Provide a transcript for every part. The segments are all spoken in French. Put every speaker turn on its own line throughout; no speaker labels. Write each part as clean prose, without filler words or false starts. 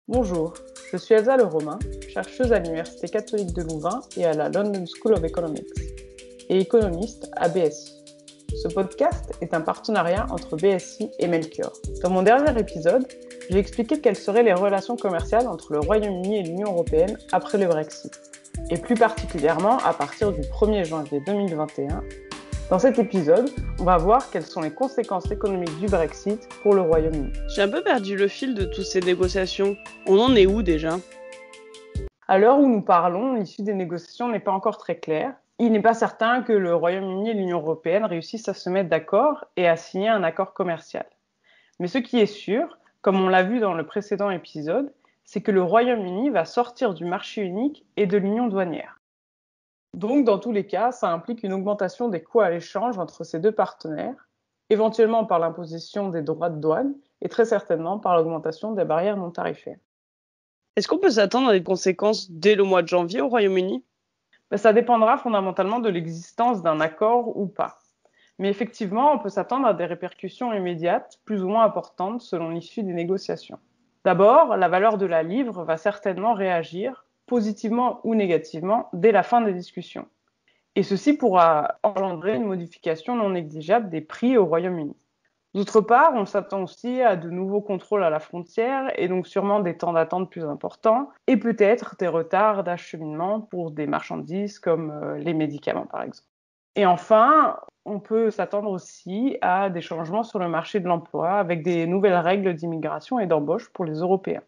Bonjour, je suis Elsa Le Romain, chercheuse à l'Université catholique de Louvain et à la London School of Economics, et économiste à BSI. Ce podcast est un partenariat entre BSI et Melchior. Dans mon dernier épisode, j'ai expliqué quelles seraient les relations commerciales entre le Royaume-Uni et l'Union européenne après le Brexit, et plus particulièrement à partir du 1er janvier 2021. Dans cet épisode, on va voir quelles sont les conséquences économiques du Brexit pour le Royaume-Uni.
J'ai un peu perdu le fil de toutes ces négociations. On en est où déjà ?
À l'heure où nous parlons, l'issue des négociations n'est pas encore très claire. Il n'est pas certain que le Royaume-Uni et l'Union européenne réussissent à se mettre d'accord et à signer un accord commercial. Mais ce qui est sûr, comme on l'a vu dans le précédent épisode, c'est que le Royaume-Uni va sortir du marché unique et de l'union douanière. Donc, dans tous les cas, ça implique une augmentation des coûts à l'échange entre ces deux partenaires, éventuellement par l'imposition des droits de douane et très certainement par l'augmentation des barrières non tarifaires.
Est-ce qu'on peut s'attendre à des conséquences dès le mois de janvier au Royaume-Uni ?
Ça dépendra fondamentalement de l'existence d'un accord ou pas. Mais effectivement, on peut s'attendre à des répercussions immédiates, plus ou moins importantes selon l'issue des négociations. D'abord, la valeur de la livre va certainement réagir, positivement ou négativement, dès la fin des discussions. Et ceci pourra engendrer une modification non négligeable des prix au Royaume-Uni. D'autre part, on s'attend aussi à de nouveaux contrôles à la frontière et donc sûrement des temps d'attente plus importants et peut-être des retards d'acheminement pour des marchandises comme les médicaments par exemple. Et enfin, on peut s'attendre aussi à des changements sur le marché de l'emploi avec des nouvelles règles d'immigration et d'embauche pour les Européens.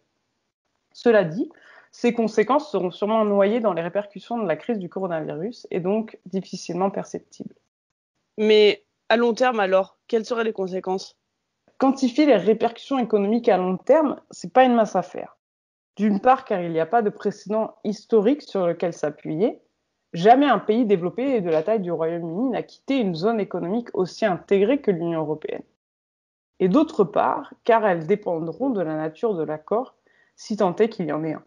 Cela dit, ces conséquences seront sûrement noyées dans les répercussions de la crise du coronavirus et donc difficilement perceptibles.
Mais à long terme alors, quelles seraient les conséquences ?
Quantifier les répercussions économiques à long terme, c'est pas une mince affaire. D'une part, car il n'y a pas de précédent historique sur lequel s'appuyer. Jamais un pays développé de la taille du Royaume-Uni n'a quitté une zone économique aussi intégrée que l'Union européenne. Et d'autre part, car elles dépendront de la nature de l'accord, si tant est qu'il y en ait un.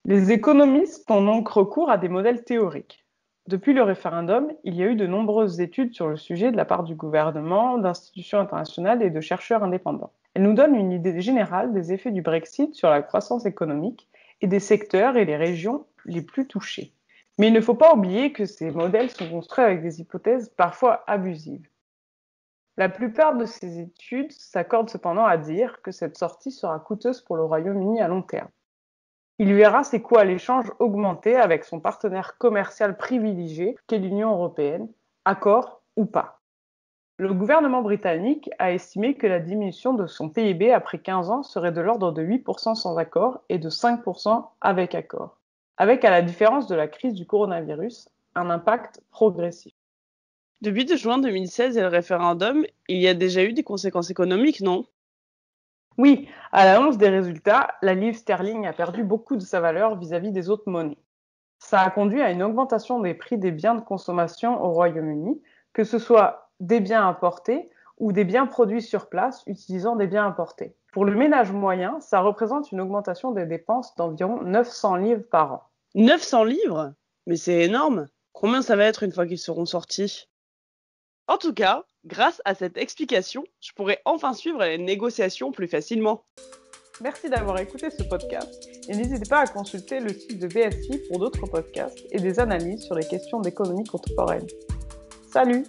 Les économistes ont donc recours à des modèles théoriques. Depuis le référendum, il y a eu de nombreuses études sur le sujet de la part du gouvernement, d'institutions internationales et de chercheurs indépendants. Elles nous donnent une idée générale des effets du Brexit sur la croissance économique et des secteurs et les régions les plus touchés. Mais il ne faut pas oublier que ces modèles sont construits avec des hypothèses parfois abusives. La plupart de ces études s'accordent cependant à dire que cette sortie sera coûteuse pour le Royaume-Uni à long terme. Il verra ses coûts à l'échange augmenter avec son partenaire commercial privilégié qu'est l'Union européenne, accord ou pas. Le gouvernement britannique a estimé que la diminution de son PIB après 15 ans serait de l'ordre de 8% sans accord et de 5% avec accord, avec, à la différence de la crise du coronavirus, un impact progressif.
Depuis juin 2016 et le référendum, il y a déjà eu des conséquences économiques, non ?
Oui, à l'annonce des résultats, la livre sterling a perdu beaucoup de sa valeur vis-à-vis des autres monnaies. Ça a conduit à une augmentation des prix des biens de consommation au Royaume-Uni, que ce soit des biens importés ou des biens produits sur place utilisant des biens importés. Pour le ménage moyen, ça représente une augmentation des dépenses d'environ 900 livres par an.
900 livres ? Mais c'est énorme ! Combien ça va être une fois qu'ils seront sortis ? En tout cas, grâce à cette explication, je pourrai enfin suivre les négociations plus facilement.
Merci d'avoir écouté ce podcast et n'hésitez pas à consulter le site de BSI pour d'autres podcasts et des analyses sur les questions d'économie contemporaine. Salut!